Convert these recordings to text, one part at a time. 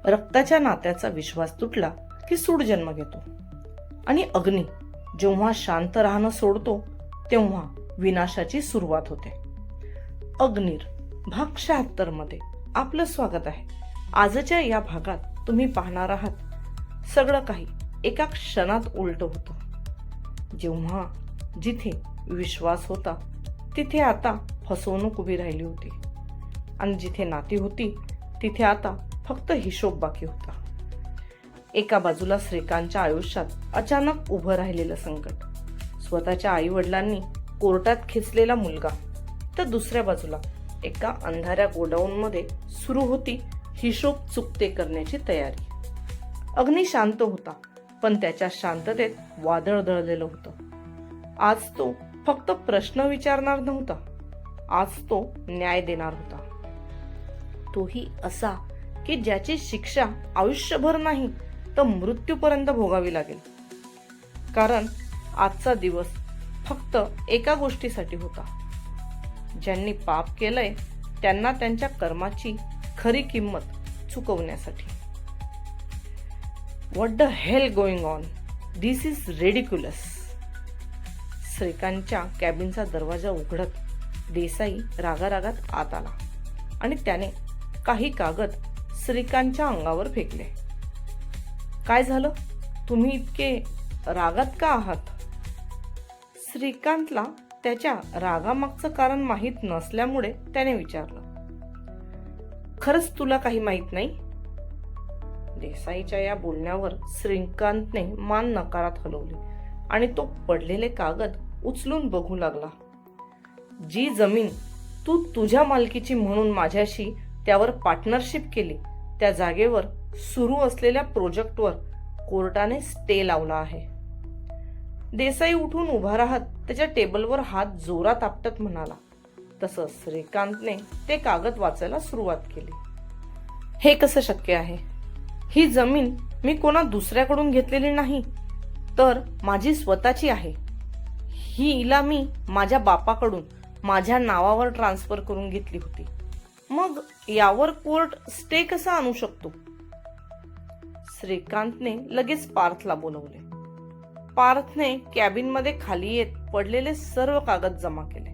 रक्ताच्या नात्याचा विश्वास तुटला की सूड जन्म घेतो आणि अग्नी जेव्हा शांत राहणं सोडतो तेव्हा विनाशाची सुरुवात होते. अग्नीर भाग 76 मध्ये आपलं स्वागत आहे. आजच्या या भागात तुम्ही पाहणार आहात सगळं काही एका क्षणात उलट होतं. जेव्हा जिथे विश्वास होता तिथे आता फसवणूक उभी राहिली होती आणि जिथे नाती होती तिथे आता फक्त हिशोब बाकी होता. एका बाजूला श्रीकांतच्या आयुष्यात अचानक उभं राहिलेलं संकट, स्वतःच्या आई वडिलांनी कोर्टात खेचलेला मुलगा, तर दुसऱ्या बाजूला एका अंधाऱ्या गोडाऊन मध्ये सुरू होती हिशोब चुकते करण्याची तयारी. अग्नी शांत होता, पण त्याच्या शांततेत वादळ दळलेलं होतं. आज तो फक्त प्रश्न विचारणार नव्हता, आज तो न्याय देणार होता. तोही असा की ज्याची शिक्षा आयुष्यभर नाही तर मृत्यूपर्यंत भोगावी लागेल. कारण आजचा दिवस फक्त एका गोष्टीसाठी होता. ज्यांनी पाप केलंय त्यांना त्यांच्या कर्माची खरी किंमत चुकवण्यासाठी. What the hell going on, this is ridiculous. श्रीकांतच्या कॅबिनचा दरवाजा उघडत देसाई रागारागात आत आला आणि त्याने काही कागद श्रीकांतच्या अंगावर फेकले. काय झालं? तुम्ही इतके रागात का आहात? श्रीकांतला त्याच्या रागामागचं कारण माहीत नसल्यामुळे त्याने विचारलं. खरंच तुला काही माहीत नाही? देसाईच्या या बोलण्यावर श्रीकांतने मान नकारात हलवली आणि तो पडलेले कागद उचलून बघू लागला. जी जमीन तू तुझ्या मालकीची म्हणून माझ्याशी त्यावर पार्टनरशिप केली त्या जागेवर सुरू असलेल्या प्रोजेक्टवर कोर्टाने स्टे लावला आहे. देसाई उठून उभा राहत त्याच्या टेबलवर हात जोरात आपटत म्हणाला. तसं श्रीकांतने ते कागद वाचायला सुरुवात केली. हे कसं शक्य आहे? ही जमीन मी कोणा दुसऱ्याकडून घेतलेली नाही, तर माझी स्वतःची आहे. हिला मी माझ्या बापाकडून माझ्या नावावर ट्रान्सफर करून घेतली होती. मग यावर कोर्ट स्टे कसा आणू शकतो? श्रीकांतने लगेच पार्थला बोलवले. पार्थने कॅबिनमध्ये खाली येत पडलेले सर्व कागद जमा केले.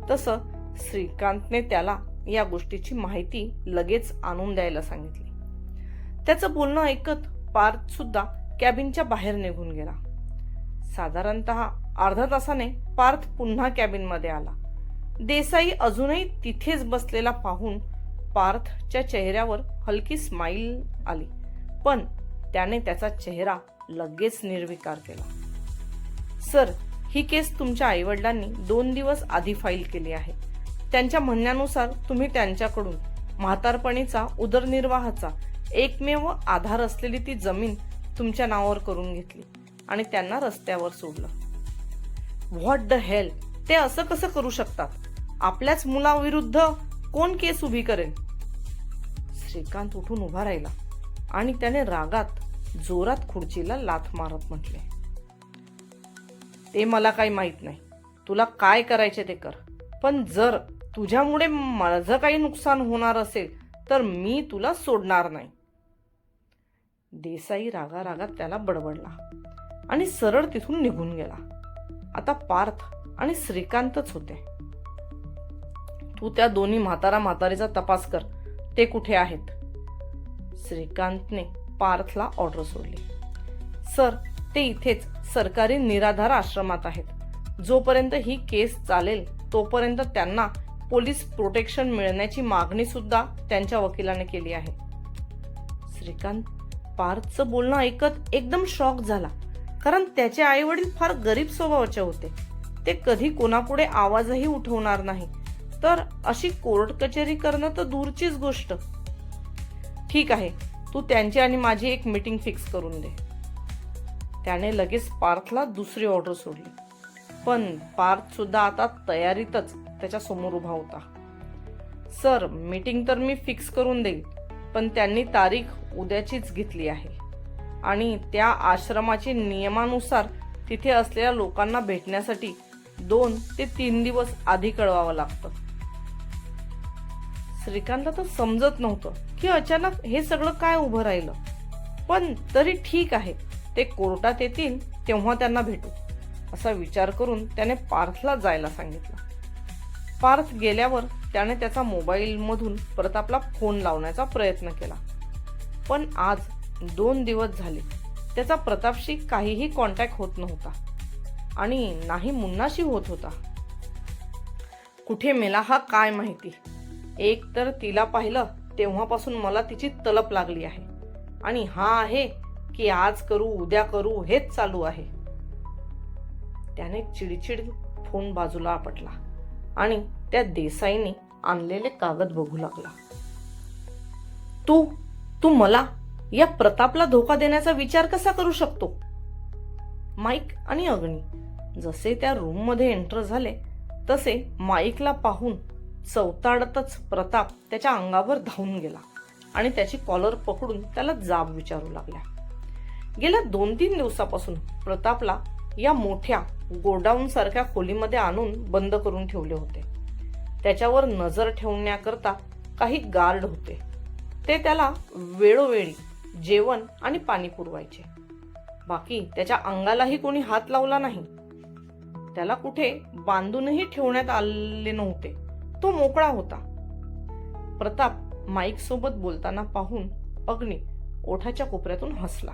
तसं श्रीकांतने त्याला या गोष्टीची माहिती लगेच आणून द्यायला सांगितली. त्याचं बोलणं ऐकत पार्थ सुद्धा कॅबिनच्या बाहेर निघून गेला. साधारणतः अर्धा तासाने पार्थ पुन्हा कॅबिनमध्ये आला. देसाई अजूनही तिथेच बसलेला पाहून पार्थच्या चेहऱ्यावर हलकी स्माईल आली, पण त्याने त्याचा चेहरा लगेच निर्विकार केला. सर, ही केस तुमच्या आईवडिलांनी 2 दिवस आधी फाईल केली आहे. त्यांच्या म्हणण्यानुसार तुम्ही त्यांच्याकडून म्हातारपणीचा उदरनिर्वाहाचा एकमेव आधार असलेली ती जमीन तुमच्या नावावर करून घेतली आणि त्यांना रस्त्यावर सोडलं. व्हॉट द हेल, ते असं कसं करू शकतात? आपल्याच मुलाविरुद्ध कोण केस उभी करेल? श्रीकांत उठून उभा राहिला आणि त्याने रागात जोरात खुर्चीला लाथ मारत म्हटले. ते मला काही माहित नाही. तुला काय करायचे ते कर, पण जर तुझ्यामुळे माझं काही नुकसान होणार असेल तर मी तुला सोडणार नाही. देसाई रागारागात त्याला बडबडला आणि सरळ तिथून निघून गेला. आता पार्थ आणि श्रीकांतच होते. तू त्या दोन्ही म्हातारीचा तपास कर, ते कुठे आहेत? श्रीकांतने पार्थला ऑर्डर सोडली. सर, ते इथेच सरकारी निराधार आश्रमात आहेत. जोपर्यंत ही केस चालेल तोपर्यंत त्यांना पोलीस प्रोटेक्शन मिळण्याची मागणी सुद्धा त्यांच्या वकिलाने केली आहे. श्रीकांत पार्थचं बोलणं ऐकत एकदम शॉक झाला, कारण त्याचे आई वडील फार गरीब स्वभावाचे होते. ते कधी कोणापुढे आवाजही उठवणार नाही, तर अशी कोर्ट कचेरी करणं तर दूरचीच गोष्ट. ठीक आहे, तू त्यांची आणि माझी एक मीटिंग फिक्स करून दे. त्याने लगेच पार्थला दुसरी ऑर्डर सोडली, पण पार्थ सुद्धा आता तयारीतच त्याच्या समोर उभा होता. सर, मीटिंग तर मी फिक्स करून देईल, पण त्यांनी तारीख उद्याचीच घेतली आहे आणि त्या आश्रमाची नियमानुसार तिथे असलेल्या लोकांना भेटण्यासाठी 2 ते 3 दिवस आधी कळवावं लागतं. श्रीकांतला तर समजत नव्हतं की अचानक हे सगळं काय उभं राहिलं. पण तरी ठीक आहे, ते कोर्टात येतील तेव्हा त्यांना भेटू असा विचार करून त्याने पार्थला जायला सांगितलं. पार्थ गेल्यावर त्याने त्याचा मोबाईलमधून प्रतापला फोन लावण्याचा प्रयत्न केला. पण आज 2 दिवस झाले त्याचा प्रतापशी काहीही कॉन्टॅक्ट होत नव्हता आणि नाही मुन्नाशी होत होता. कुठे मेला हा काय माहिती. एक तर तिला पाहिलं तेव्हापासून मला तिची तलप लागली आहे आणि हा आहे की आज करू उद्या करू हेच चालू आहे. त्याने चिडचिड फोन बाजूला आपटला आणि त्या देसाईने आणलेले कागद बघू लागला. तू मला या प्रतापला धोका देण्याचा विचार कसा करू शकतो. माईक आणि अग्नी जसे त्या रूम मध्ये एंटर झाले तसे माईकला पाहून चवताळतच प्रताप त्याच्या अंगावर धावून गेला आणि त्याची कॉलर पकडून त्याला जाब विचारू लागला. गेल्या 2-3 दिवसापासून प्रतापला या मोठ्या गोडाऊन सारख्या खोलीमध्ये आणून बंद करून ठेवले होते. त्याच्यावर नजर ठेवण्याकरता काही गार्ड होते. ते त्याला वेळोवेळी जेवण आणि पाणी पुरवायचे. बाकी त्याच्या अंगालाही कोणी हात लावला नाही. त्याला कुठे बांधूनही ठेवण्यात आले नव्हते. तो मोकळा होता. प्रताप माईक सोबत बोलताना पाहून अग्नी ओठाच्या कोपऱ्यातून हसला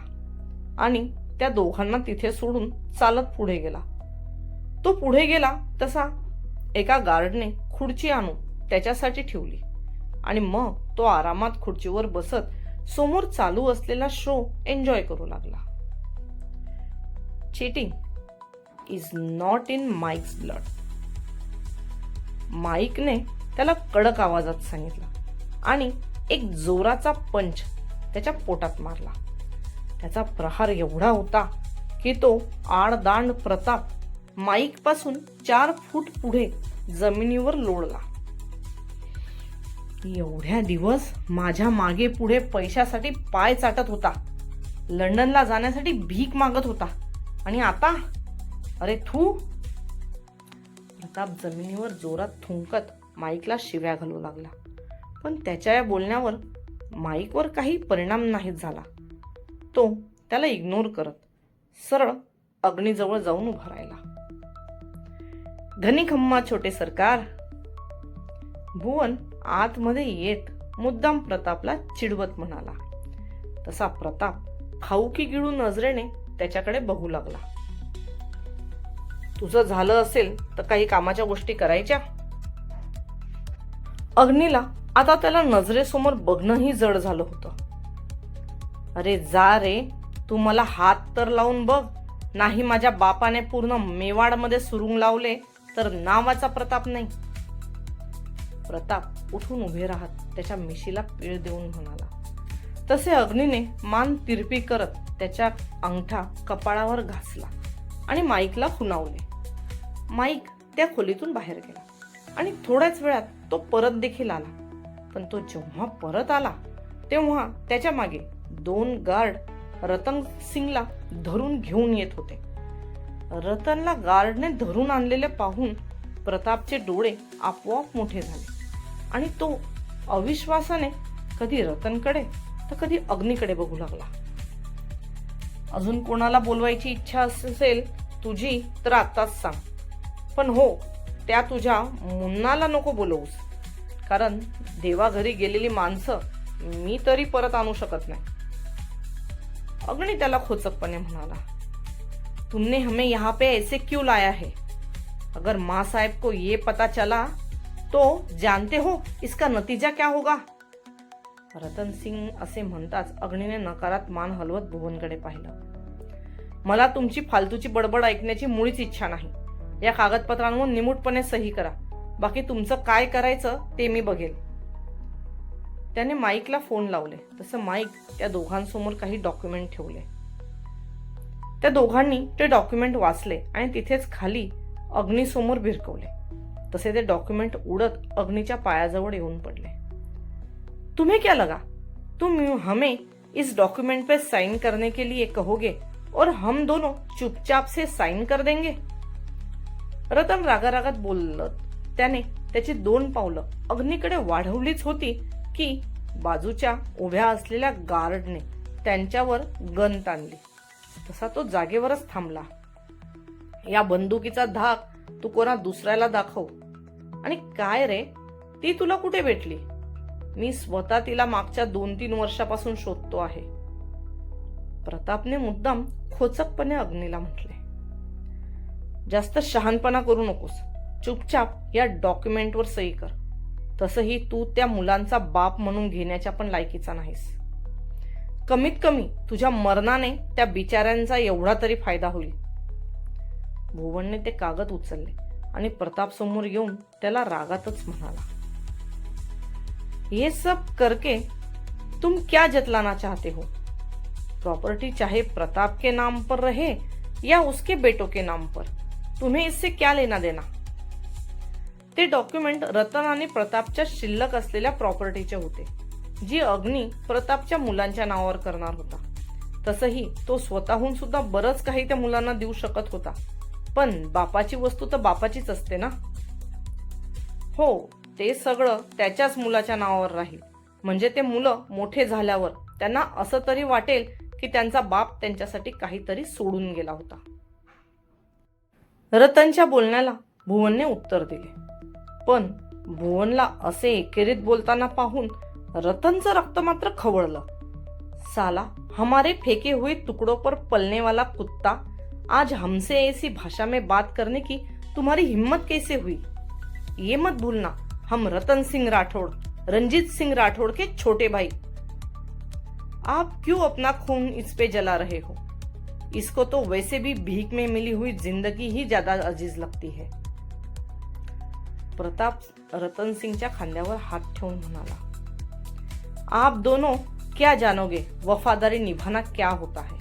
आणि त्या दोघांना तिथे सोडून चालत पुढे गेला. तो पुढे गेला तसा एका गार्डने खुर्ची आणून त्याच्यासाठी ठेवली आणि मग तो आरामात खुर्चीवर बसत समोर चालू असलेला शो एन्जॉय करू लागला. Cheating is not in Mike's blood. माईकने त्याला कडक आवाजात सांगितलं आणि एक जोराचा पंच त्याच्या पोटात मारला. त्याचा प्रहार एवढा होता की तो आडदांड प्रताप माईक पासून 4 फूट पुढे जमिनीवर लोळला. एवढ्या दिवस माझ्या मागे पुढे पैशासाठी पाय चाटत होता, लंडनला जाण्यासाठी भीक मागत होता आणि आता अरे थू. प्रताप जमिनीवर जोरात थुंकत माईकला शिव्या घालू लागला. पण त्याच्या या बोलण्यावर माईकवर काही परिणाम नाही झाला. तो त्याला इग्नोर करत सरळ अग्नीजवळ जाऊन उभा राहिला. घनी खम्मा छोटे सरकार. भुवन आतमध्ये येत मुद्दाम प्रतापला चिडवत म्हणाला. तसा प्रताप खाऊकी गिळू नजरेने त्याच्याकडे बघू लागला. तुझं झालं असेल तर काही कामाच्या गोष्टी करायच्या. अग्नीला आता त्याला नजरेसमोर बघणंही जड झालं होतं. अरे जा रे, तू मला हात तर लावून बघ. नाही माझ्या बापाने पूर्ण मेवाडमध्ये सुरुंग लावले तर नावाचा प्रताप नाही. प्रताप उठून उभे राहत त्याच्या मिशीला पीळ देऊन म्हणाला. तसे अग्नीने मान तिरपी करत त्याच्या अंगठा कपाळावर घासला आणि माईकला खुणावले. माईक त्या खोलीतून बाहेर गेला आणि थोड्याच वेळात तो परत देखील आला. पण तो जेव्हा परत आला तेव्हा त्याच्या मागे 2 गार्ड रतन सिंगला धरून घेऊन येत होते. रतनला गार्डने धरून आणलेले पाहून प्रतापचे डोळे आपोआप मोठे झाले आणि तो अविश्वासाने कधी रतनकडे तर कधी अग्नीकडे बघू लागला. अजून कोणाला बोलवायची इच्छा असेल तुझी तर आताच सांग. पण हो, त्या तुझ्या मुन्नाला नको बोलवूस, कारण देवाघरी गेलेली माणसं मी तरी परत आणू शकत नाही. अग्नि त्याला खोचकपणे म्हणाला. तुमने हमें यहाँ पे ऐसे क्यों लाया है? अगर माँ साहेब को ये पता चला तो जानते हो इसका नतीजा क्या होगा? रतन सिंग असे म्हणताच अग्नीने नकारात मान हलवत भुवनकडे पाहिलं. मला तुमची फालतूची बडबड ऐकण्याची मुळीच इच्छा नाही. या कागदपत्रांवर निमूटपणे सही करा. बाकी तुमचं काय करायचं ते मी बघेल. त्याने माईकला फोन लावले. तसं माईक त्या दोघांसमोर काही डॉक्युमेंट ठेवले. त्या दोघांनी ते डॉक्युमेंट वाचले आणि तिथेच खाली अग्नीसमोर भिरकवले. तसे ते डॉक्युमेंट उडत अग्नीच्या पायाजवळ येऊन पडले. तुम्हें क्या लगा तुम हमें इस डॉक्यूमेंट पे साइन करने के लिए कहोगे और हम दोनों चुपचाप से साइन कर देंगे? रतन रागारागात बोलत त्याने त्याची 2 पावलं अग्नीकडे वाढवलीच होती की बाजूच्या उभ्या असलेल्या गार्डने त्यांच्यावर गन ताणली. तसा तो जागेवरच थांबला. या बंदुकीचा धाक तू कोणा दुसऱ्याला दाखव. आणि काय रे, ती तुला कुठे भेटली? मी स्वतः तिला मागच्या 2-3 वर्षापासून शोधतो आहे. प्रतापने मुद्दाम खोचकपणे अग्नीला म्हटले. जास्त शहाणपणा करू नकोस. चुपचाप या डॉक्युमेंटवर सही कर. तसंही तू त्या मुलांचा बाप म्हणून घेण्याच्या पण लायकीचा नाहीस. कमीत कमी तुझ्या मरणाने त्या बिचाऱ्यांचा एवढा तरी फायदा होईल. भुवनने ते कागद उचलले आणि प्रताप समोर येऊन त्याला रागातच म्हणाला, ये सब करके तुम क्या जतलाना चाहते हो? प्रॉपर्टी चाहे प्रताप के नाम पर रहे या उसके बेटों के नाम पर, तुम्हें इससे क्या लेना देना? ते डॉक्युमेंट रतन आणि प्रतापच्या शिल्लक असलेल्या प्रॉपर्टीचे होते, जी अग्नी प्रतापच्या मुलांच्या नावावर करणार होता. तसंही तो स्वतःहून सुद्धा बरंच काही त्या मुलांना देऊ शकत होता, पण बापाची वस्तू तर बापाचीच असते ना. हो, ते सगळं त्याच्याच मुलाच्या नावावर राहील. म्हणजे ते मुलं मोठे झाल्यावर त्यांना असं तरी वाटेल की त्यांचा बाप त्यांच्यासाठी काहीतरी सोडून गेला होता. रतनच्या बोलण्याला भुवनने उत्तर दिले, पण भुवनला असे एकेरीत बोलताना पाहून रतनचं रक्त मात्र खवळलं. साला, हमारे फेंके हुए टुकड़ों पर पलने वाला कुत्ता, आज हमसे ऐसी भाषा में बात करने की तुम्हारी हिम्मत कैसे हुई? ये मत भूलना, हम रतन सिंह राठौड़, रंजीत सिंह राठौड़ के छोटे भाई. आप क्यों अपना खून इस पे जला रहे हो? इसको तो वैसे भी भीख में मिली हुई जिंदगी ही ज्यादा अजीज लगती है. प्रताप रतन सिंहच्या खांद्यावर हात ठेवून म्हणाला, आप दोनों क्या जानोगे वफादारी निभाना क्या होता है?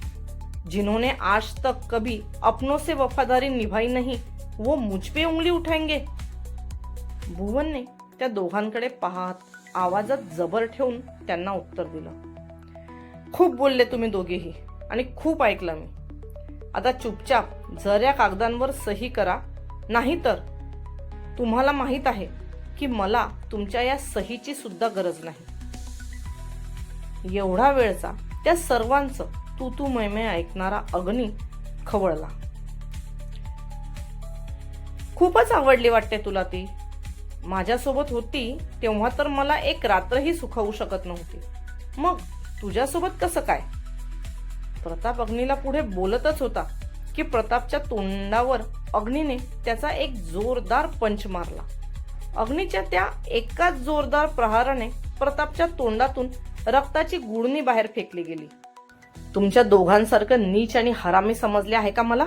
जिन्होंने आज तक कभी अपनों से वफादारी निभाई नहीं, वो मुझ पे उंगली उठाएंगे. भुवनने त्या दोघांकडे पाहत आवाजात जबर ठेवून त्यांना उत्तर दिलं, खूप बोलले तुम्ही दोघेही आणि खूप ऐकलं मी. आता चुपचाप जर कागदांवर सही करा, नाहीतर तुम्हाला माहित आहे की मला तुमच्या या सहीची सुद्धा गरज नाही. एवढा वेळचा त्या सर्वांचं तू तू मैमे ऐकणारा अग्नी खवळला. खूपच आवडली वाटते तुला ती. माझ्यासोबत होती तेव्हा तर मला एक रात्रही सुखावू शकत नव्हती, मग तुझ्यासोबत कसं काय? प्रताप अग्नीला पुढे बोलतच होता की प्रतापच्या तोंडावर अग्नीने त्याचा एक जोरदार पंच मारला. अग्नीच्या त्या एकाच जोरदार प्रहाराने प्रतापच्या तोंडातून रक्ताची गुळणी बाहेर फेकली गेली. तुमच्या दोघांसारखं नीच आणि हरामी समजले आहे का मला?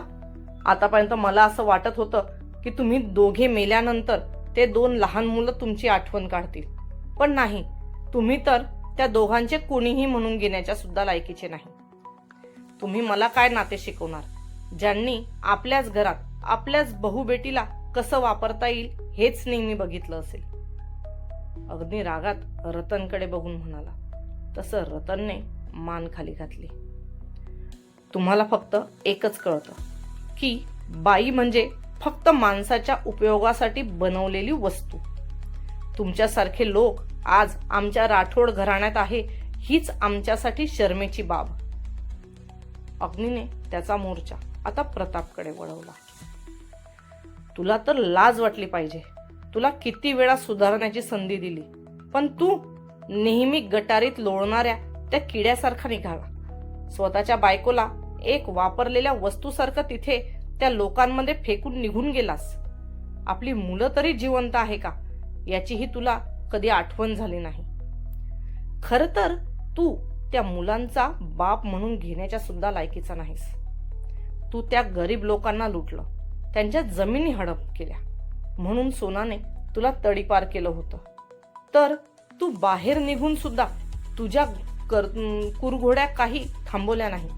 आतापर्यंत मला असं वाटत होतं की तुम्ही दोघे मेल्यानंतर ते 2 लहान मुलं तुमची आठवण काढतील, पण नाही, तुम्ही तर त्या दोघांचे कोणीही म्हणून घेण्याच्या सुद्धा लायकीचे नाही. तुम्ही मला काय नाते शिकवणार, ज्यांनी आपल्याच घरात आपल्याच बहुबेटीला कसं वापरता येईल हेच नेहमी बघितलं असेल. अग्नी रागात रतनकडे बघून म्हणाला. तसं रतनने मान खाली घातली. तुम्हाला फक्त एकच कळतं की बाई म्हणजे फक्त माणसाच्या उपयोगासाठी बनवलेली वस्तू. तुमच्यासारखे लोक आज आमच्या राठोड घराण्यात आहे, हीच आमच्यासाठी शर्मेची बाब. अग्नीने त्याचा मोर्चा आता प्रतापकडे वळवला. तुला तर लाज वाटली पाहिजे. तुला किती वेळा सुधारण्याची संधी दिली, पण तू नेहमी गटारीत लोळणाऱ्या त्या किड्यासारखा निघाला. स्वतःच्या बायकोला एक वापरलेल्या वस्तूसारखं तिथे त्या लोकांमध्ये फेकून निघून गेलास. आपली मुलं तरी जिवंत आहे का याचीही तुला कधी आठवण झाली नाही. खर तर तू त्या मुलांचा बाप म्हणून घेण्याच्या सुद्धा लायकीचा नाहीस. तू त्या गरीब लोकांना लुटलं, त्यांच्या जमिनी हडप केल्या, म्हणून सोनाने तुला तडीपार केलं होतं. तर तू बाहेर निघून सुद्धा तुझ्या कुरघोड्या काही थांबवल्या नाही.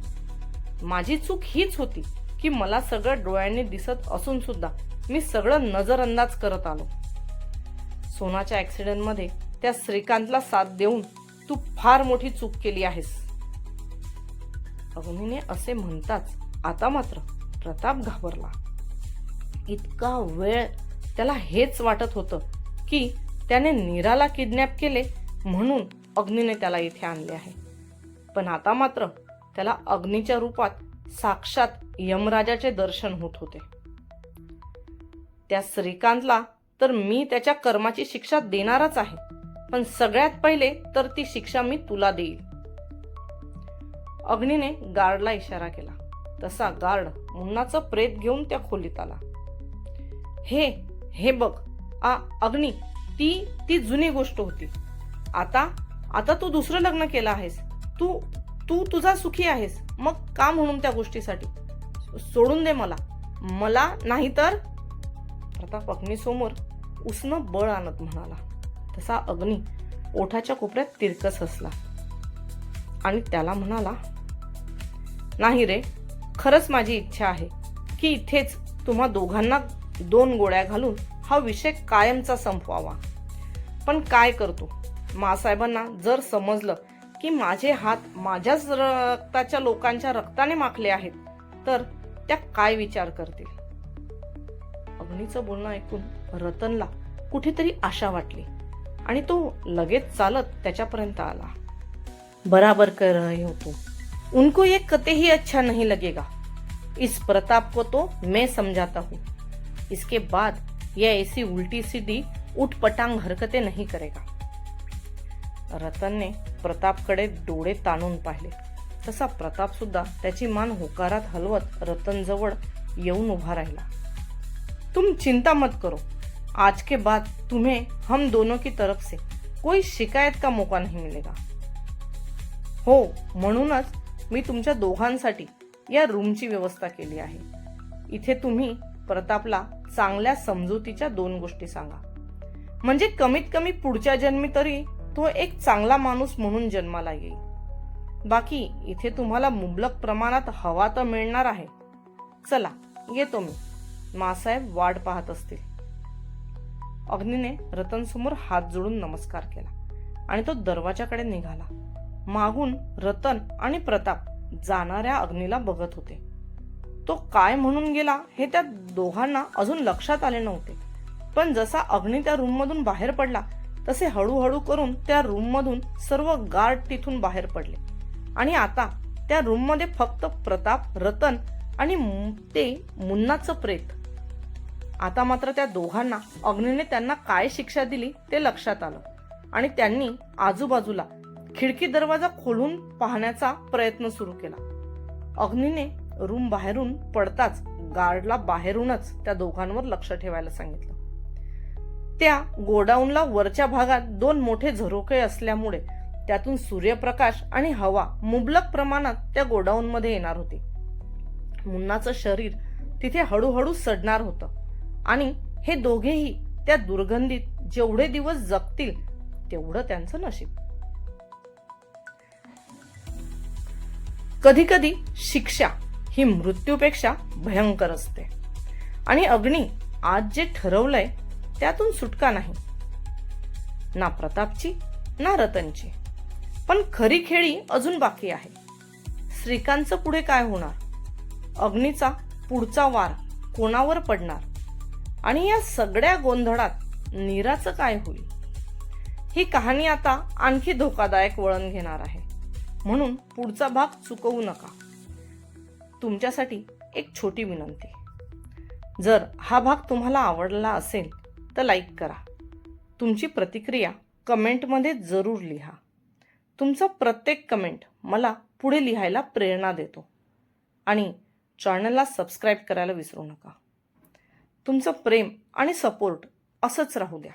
माझी चूक हीच होती की मला सगळं डोळ्यांनी दिसत असून सुद्धा मी सगळं नजरअंदाज करत आलो. सोनाच्या ऍक्सिडेंटमध्ये त्या श्रीकांतला साथ देऊन तू फार मोठी चूक केली आहेस. अग्नीने असे म्हणताच आता मात्र प्रताप घाबरला. इतका वेळ त्याला हेच वाटत होतं की त्याने नीराला किडनॅप केले म्हणून अग्नीने त्याला इथे आणले आहे. पण आता मात्र त्याला अग्नीच्या रूपात साक्षात यमराजाचे दर्शन होत होते. त्या श्रीकांतला तर मी त्याच्या कर्माची शिक्षा देणारच आहे, पण सगळ्यात पहिले तर ती शिक्षा मी तुला देईल. अग्नीने गार्डला इशारा केला. तसा गार्ड मुन्नाचं प्रेत घेऊन त्या खोलीत आला. हे हे बघ अग्नी, ती जुनी गोष्ट होती. आता तू दुसरं लग्न केलं आहेस. तू तुझा सुखी आहेस. मग का म्हणून त्या गोष्टीसाठी? सोडून दे मला नाही तर. प्रताप अग्नीसमोर उसनं बळ आणत म्हणाला. तसा अग्नी ओठाच्या कोपऱ्यात तिरकस हसला आणि त्याला म्हणाला, नाही रे, खरंच माझी इच्छा आहे की इथेच तुम्हा दोघांना 2 गोळ्या घालून हा विषय कायमचा संपवावा. पण काय करतो, मासाहेबांना जर समजलं की माझे हात माझ्याच रक्ताच्या लोकांच्या रक्ताने माखले आहेत तर त्या काय विचार करतील. अग्नीचं बोलणं ऐकून रतनला कुठेतरी आशा वाटली आणि तो लगेच चालत त्याच्यापर्यंत आला. बराबर कह रहे हो तुम. उनको ये कतई अच्छा नहीं लगेगा. इस प्रताप को तो मैं समझाता हूँ. इसके बाद यह ऐसी उल्टी सीधी उठपटांग हरकतें नहीं करेगा. रतनने प्रतापकडे डोळे ताणून पाहिले. तसा प्रताप सुद्धा त्याची मान होकारात हलवत रतन जवळ येऊन उभा राहिला. तुम चिंता मत करो. आज के बाद तुम्हें हम दोनों की तरफ से कोई शिकायत का मौका नहीं मिलेगा. हो, म्हणूनच मी तुमच्या दोघांसाठी या रूमची व्यवस्था केली आहे. इथे तुम्ही प्रतापला चांगल्या समजुतीच्या 2 गोष्टी सांगा, म्हणजे कमीत कमी पुढच्या जन्मी तरी तो एक चांगला माणूस म्हणून जन्माला येईल. बाकी इथे तुम्हाला मुबलक प्रमाणात हवा तर मिळणार आहे. चला येतो मी. मासाहेब वाट पाहत असतील. अग्नीने रतन समोर हात जोडून नमस्कार केला आणि तो दरवाजाकडे निघाला. मागून रतन आणि प्रताप जाणाऱ्या अग्नीला बघत होते. तो काय म्हणून गेला हे त्या दोघांना अजून लक्षात आले नव्हते. पण जसा अग्नी त्या रूम मधून बाहेर पडला तसे हळूहळू करून त्या रूम मधून सर्व गार्ड तिथून बाहेर पडले आणि आता त्या रूम मध्ये फक्त प्रताप, रतन आणि ते मुन्नाचं प्रेत. आता मात्र त्या दोघांना अग्नीने त्यांना काय शिक्षा दिली ते लक्षात आलं आणि त्यांनी आजूबाजूला खिडकी दरवाजा खोलून पाहण्याचा प्रयत्न सुरू केला. अग्नीने रूम बाहेरून पडताच गार्डला बाहेरूनच त्या दोघांवर लक्ष ठेवायला सांगितलं. त्या गोडाऊनला वरच्या भागात 2 मोठे झरोखे असल्यामुळे त्यातून सूर्यप्रकाश आणि हवा मुबलक प्रमाणात त्या गोडाऊन मध्ये येणार होती. मुन्नाचं शरीर तिथे हळूहळू सडणार होतं आणि हे दोघेही त्या दुर्गंधीत जेवढे दिवस जगतील तेवढं त्यांचं नशीब. कधी कधी शिक्षा ही मृत्यूपेक्षा भयंकर असते आणि अग्नी आज जे ठरवलंय त्यातून सुटका नाही, ना प्रतापची ना रतनची. पण खरी खेळी अजून बाकी आहे. श्रीकांतचं पुढे काय होणार, अग्नीचा पुढचा वार कोणावर पडणार आणि या सगळ्या गोंधळात नीराचं काय होईल, ही कहाणी आता आणखी धोकादायक वळण घेणार आहे. म्हणून पुढचा भाग चुकवू नका. तुमच्यासाठी एक छोटी विनंती, जर हा भाग तुम्हाला आवडला असेल तर लाईक करा. तुमची प्रतिक्रिया कमेंटमध्ये जरूर लिहा. तुमचा प्रत्येक कमेंट मला पुढे लिहायला प्रेरणा देतो आणि चॅनलला सबस्क्राईब करायला विसरू नका. तुमचं प्रेम आणि सपोर्ट असंच राहू द्या.